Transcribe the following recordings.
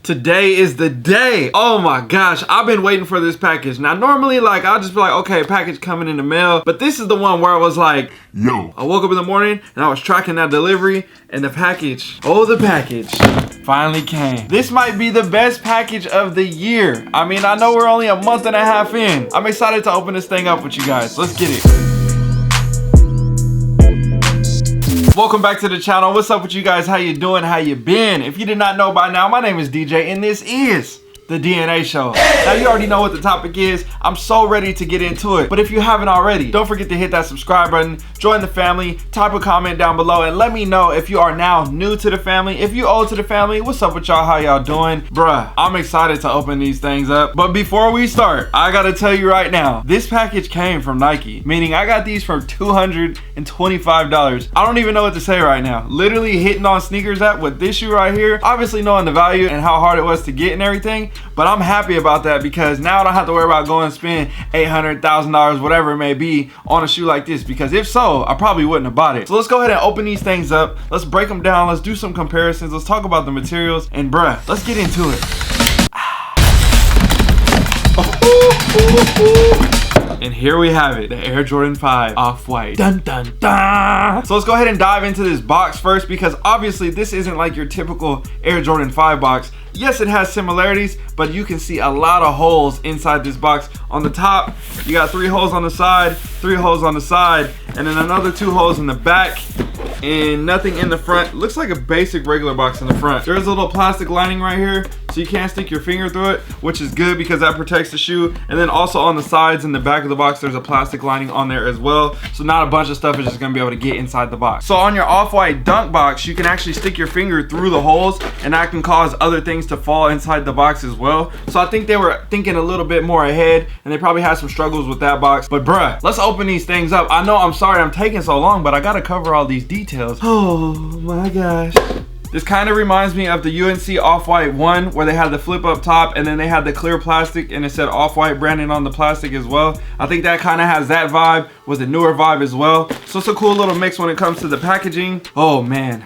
Today is the day. Oh my gosh, I've been waiting for this package. Now normally like I'll just be like, okay, package coming in the mail, but this is the one where I was like, yo, I woke up in the morning and I was tracking that delivery and the package, the package finally came. This might be the best package of the year. I mean, I know we're only a month and a half in. I'm excited to open this thing up with you guys. Let's get it. Welcome back to the channel. What's up with you guys? How you doing? How you been? If you did not know by now, my name is DJ and this is the DNA Show. Now you already know what the topic is. I'm so ready to get into it. But if you haven't already, don't forget to hit that subscribe button, join the family, type a comment down below, and let me know if you are now new to the family. If you old to the family, what's up with y'all? How y'all doing? Bruh, I'm excited to open these things up. But before we start, I gotta tell you right now, this package came from Nike, meaning I got these for $225. I don't even know what to say right now. Literally hitting on sneakers app with this shoe right here, obviously knowing the value and how hard it was to get and everything. But I'm happy about that because now I don't have to worry about going and spend $800,000, whatever it may be, on a shoe like this. Because if so, I probably wouldn't have bought it. So let's go ahead and open these things up. Let's break them down. Let's do some comparisons. Let's talk about the materials. And bruh, let's get into it. And here we have it, the Air Jordan 5 Off-White. Dun dun dun! So let's go ahead and dive into this box first because obviously this isn't like your typical Air Jordan 5 box. Yes, it has similarities, but you can see a lot of holes inside this box. On the top, you got 3 holes on the side, 3 holes on the side, and then another 2 holes in the back, and nothing in the front. Looks like a basic regular box in the front. There's a little plastic lining right here, so you can't stick your finger through it, which is good because that protects the shoe. And then also on the sides and the back of the box, there's a plastic lining on there as well. So not a bunch of stuff is just gonna be able to get inside the box. So on your Off-White Dunk box, you can actually stick your finger through the holes, and that can cause other things to fall inside the box as well. So I think they were thinking a little bit more ahead, and they probably had some struggles with that box. But bruh, let's open these things up. I know, I'm sorry I'm taking so long, but I gotta cover all these details. Oh my gosh. This kind of reminds me of the UNC Off-White 1 where they had the flip up top and then they had the clear plastic and it said Off-White branding on the plastic as well. I think that kind of has that vibe with a newer vibe as well. So it's a cool little mix when it comes to the packaging. Oh man.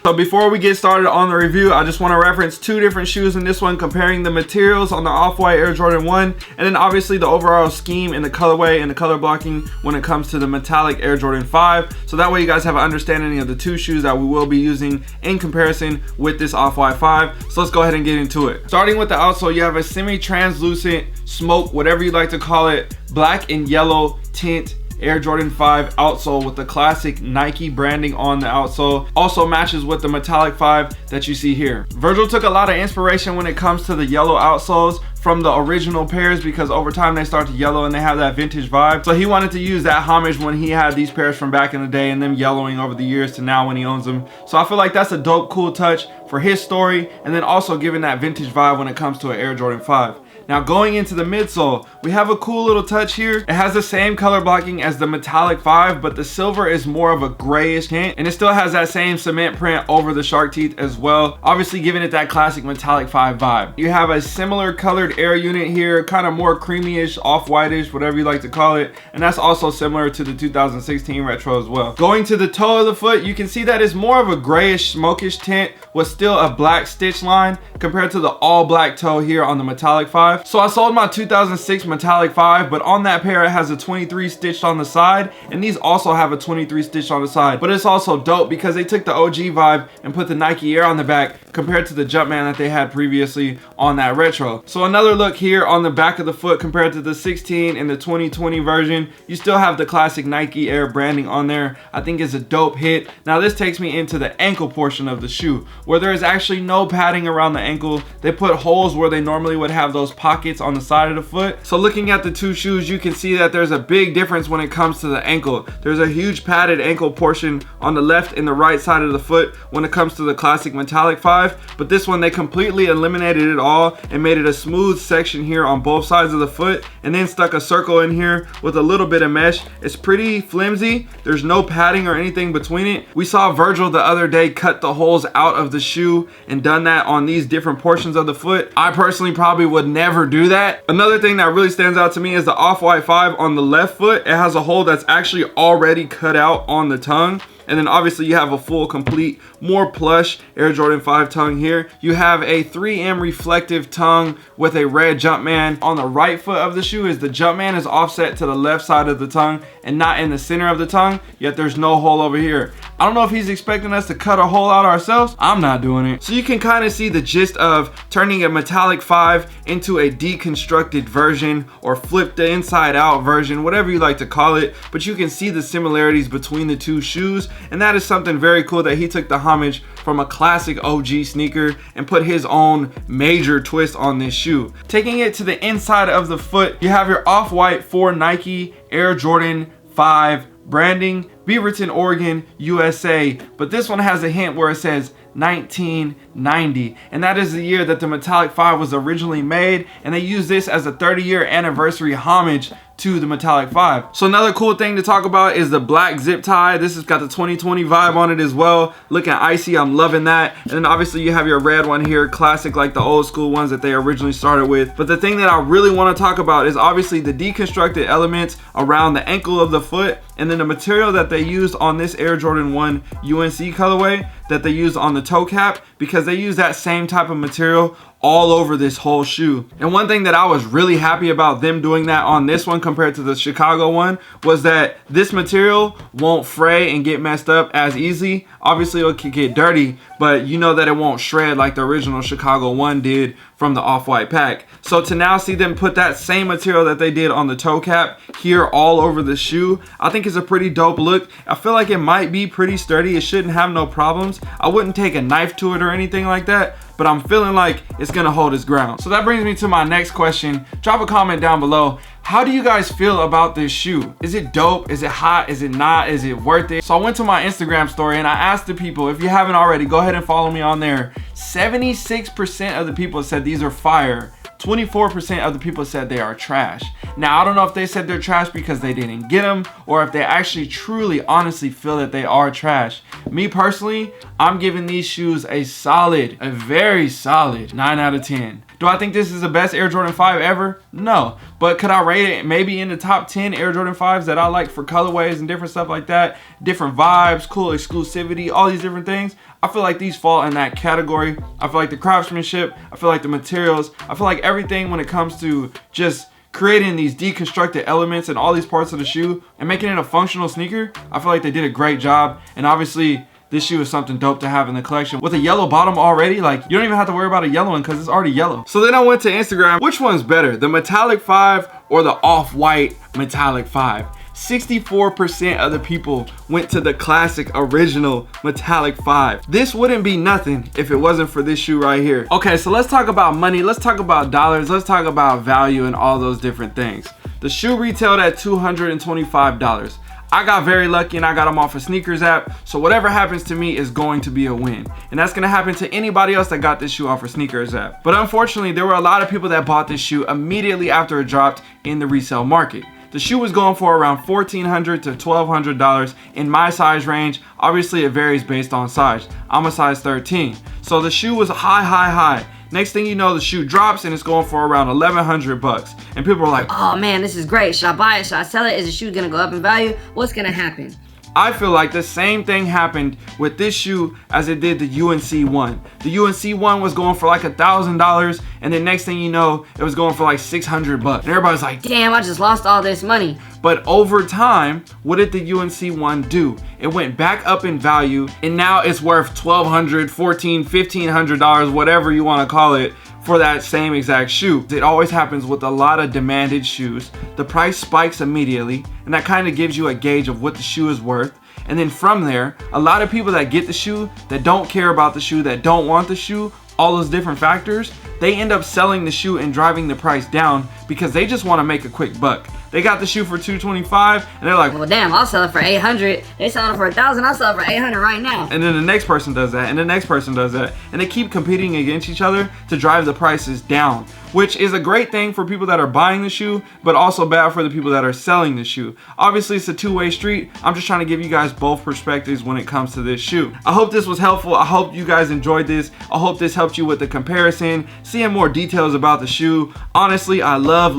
So before we get started on the review, I just want to reference 2 different shoes in this one, comparing the materials on the Off-White Air Jordan 1 and then obviously the overall scheme and the colorway and the color blocking when it comes to the metallic Air Jordan 5. So that way you guys have an understanding of the 2 shoes that we will be using in comparison with this Off-White 5. So let's go ahead and get into it. Starting with the outsole, you have a semi-translucent smoke, whatever you like to call it, black and yellow tint Air Jordan 5 outsole with the classic Nike branding on the outsole. Also matches with the metallic 5 that you see here. Virgil took a lot of inspiration when it comes to the yellow outsoles from the original pairs because over time they start to yellow and they have that vintage vibe. So he wanted to use that homage when he had these pairs from back in the day and them yellowing over the years to now when he owns them. So I feel like that's a dope, cool touch for his story, and then also giving that vintage vibe when it comes to an Air Jordan 5. Now going into the midsole, we have a cool little touch here. It has the same color blocking as the metallic 5, but the silver is more of a grayish tint, and it still has that same cement print over the shark teeth as well, obviously giving it that classic metallic 5 vibe. You have a similar colored air unit here, kind of more creamy-ish, off-whitish, whatever you like to call it, and that's also similar to the 2016 retro as well. Going to the toe of the foot, you can see that it's more of a grayish, smokish tint with still a black stitch line compared to the all black toe here on the metallic 5. So I sold my 2006 metallic 5, but on that pair it has a 23 stitched on the side, and these also have a 23 stitched on the side. But it's also dope because they took the OG vibe and put the Nike Air on the back compared to the Jumpman that they had previously on that retro. So another look here on the back of the foot compared to the 16 and the 2020 version, you still have the classic Nike Air branding on there. I think it's a dope hit. Now this takes me into the ankle portion of the shoe where there is actually no padding around the ankle. They put holes where they normally would have those pockets on the side of the foot. So looking at the 2 shoes, you can see that there's a big difference when it comes to the ankle. There's a huge padded ankle portion on the left and the right side of the foot when it comes to the classic metallic 5, but this one they completely eliminated it all and made it a smooth section here on both sides of the foot, and then stuck a circle in here with a little bit of mesh. It's pretty flimsy. There's no padding or anything between it. We saw Virgil the other day cut the holes out of the shoe and done that on these different portions of the foot. I personally probably would never do that. Another thing that really stands out to me is the Off-White 5 on the left foot. It has a hole that's actually already cut out on the tongue. And then obviously you have a full complete more plush Air Jordan 5 tongue here. You have a 3M reflective tongue with a red Jumpman. On the right foot of the shoe is the Jumpman is offset to the left side of the tongue and not in the center of the tongue, yet there's no hole over here. I don't know if he's expecting us to cut a hole out ourselves. I'm not doing it. So you can kind of see the gist of turning a metallic 5 into a deconstructed version or flip the inside out version, whatever you like to call it, but you can see the similarities between the two shoes, and that is something very cool that he took the homage from a classic OG sneaker and put his own major twist on this shoe. Taking it to the inside of the foot, you have your off-white for Nike Air Jordan 5 branding, Beaverton, Oregon, USA, but this one has a hint where it says 1990, and that is the year that the metallic 5 was originally made, and they use this as a 30-year anniversary homage to the metallic 5. So another cool thing to talk about is the black zip tie. This has got the 2020 vibe on it as well, looking icy. I'm loving that. And then obviously you have your red one here, classic like the old school ones that they originally started with. But the thing that I really want to talk about is obviously the deconstructed elements around the ankle of the foot, and then the material that they used on this Air Jordan 1 UNC colorway that they used on the toe cap, because they use that same type of material all over this whole shoe. And one thing that I was really happy about them doing that on this one compared to the Chicago one was that this material won't fray and get messed up as easy. Obviously it could get dirty, but you know that it won't shred like the original Chicago one did from the off-white pack. So to now see them put that same material that they did on the toe cap here all over the shoe, I think it's a pretty dope look. I feel like it might be pretty sturdy. It shouldn't have no problems. I wouldn't take a knife to it or anything like that, but I'm feeling like it's gonna hold its ground. So that brings me to my next question. Drop a comment down below. How do you guys feel about this shoe? Is it dope? Is it hot? Is it not? Is it worth it? So I went to my Instagram story and I asked the people, if you haven't already, go ahead and follow me on there. 76% of the people said these are fire. 24% of the people said they are trash. Now, I don't know if they said they're trash because they didn't get them or if they actually truly honestly feel that they are trash. Me personally, I'm giving these shoes a very solid 9 out of 10. Do I think this is the best Air Jordan 5 ever? No. But could I rate it maybe in the top 10 Air Jordan 5s that I like for colorways and different stuff like that? Different vibes, cool exclusivity, all these different things. I feel like these fall in that category. I feel like the craftsmanship, I feel like the materials, I feel like everything when it comes to just creating these deconstructed elements in all these parts of the shoe and making it a functional sneaker, I feel like they did a great job. And obviously, this shoe is something dope to have in the collection. With a yellow bottom already, like, you don't even have to worry about a yellow one because it's already yellow. So then I went to Instagram. Which one's better, the metallic 5 or the off-white metallic 5? 64% of the people went to the classic original metallic 5. This wouldn't be nothing if it wasn't for this shoe right here. Okay, so let's talk about money. Let's talk about dollars. Let's talk about value and all those different things. The shoe retailed at $225. I got very lucky and I got them off a sneakers app, so whatever happens to me is going to be a win. And that's gonna happen to anybody else that got this shoe off a sneakers app. But unfortunately, there were a lot of people that bought this shoe immediately after it dropped in the resale market. The shoe was going for around $1,400 to $1,200 in my size range. Obviously, it varies based on size. I'm a size 13. So the shoe was high. Next thing you know, the shoe drops and it's going for around 1,100 bucks. And people are like, oh man, this is great. Should I buy it? Should I sell it? Is the shoe gonna go up in value? What's gonna happen? I feel like the same thing happened with this shoe as it did the UNC one. The UNC one was going for like $1,000, and then next thing you know, it was going for like 600 bucks. And everybody's like, damn, I just lost all this money. But over time, what did the UNC one do? It went back up in value, and now it's worth $1,200, $1,400, $1,500, whatever you want to call it, for that same exact shoe. It always happens with a lot of demanded shoes. The price spikes immediately, and that kind of gives you a gauge of what the shoe is worth. And then from there, a lot of people that get the shoe, that don't care about the shoe, that don't want the shoe, all those different factors, they end up selling the shoe and driving the price down because they just want to make a quick buck. They got the shoe for $225 and they're like, well damn, I'll sell it for $800. They selling it for $1,000, I'll sell it for $800 right now. And then the next person does that, and the next person does that, and they keep competing against each other to drive the prices down, which is a great thing for people that are buying the shoe, but also bad for the people that are selling the shoe. Obviously, it's a two-way street. I'm just trying to give you guys both perspectives when it comes to this shoe. I hope this was helpful. I hope you guys enjoyed this. I hope this helped you with the comparison, seeing more details about the shoe. Honestly, I love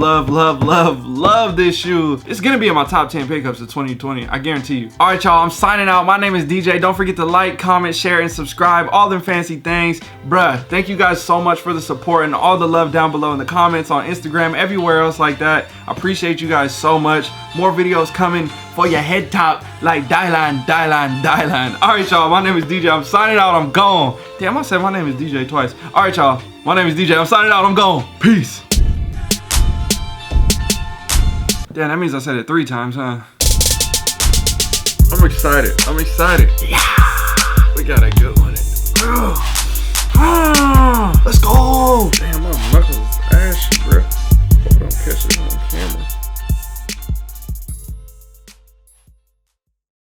this this shoe. It's gonna be in my top 10 pickups of 2020. I guarantee you. All right, y'all, I'm signing out. My name is DJ. Don't forget to like, comment, share, and subscribe. All them fancy things. Bruh, thank you guys so much for the support and all the love down below in the comments on Instagram, everywhere else like that. I appreciate you guys so much. More videos coming for your head top like Dylan. All right, y'all, my name is DJ. I'm signing out. I'm gone. Damn, I said my name is DJ twice. All right, y'all, my name is DJ. I'm signing out. I'm gone. Peace. Damn, that means I said it 3 times, huh? I'm excited. Yeah. We got a good one.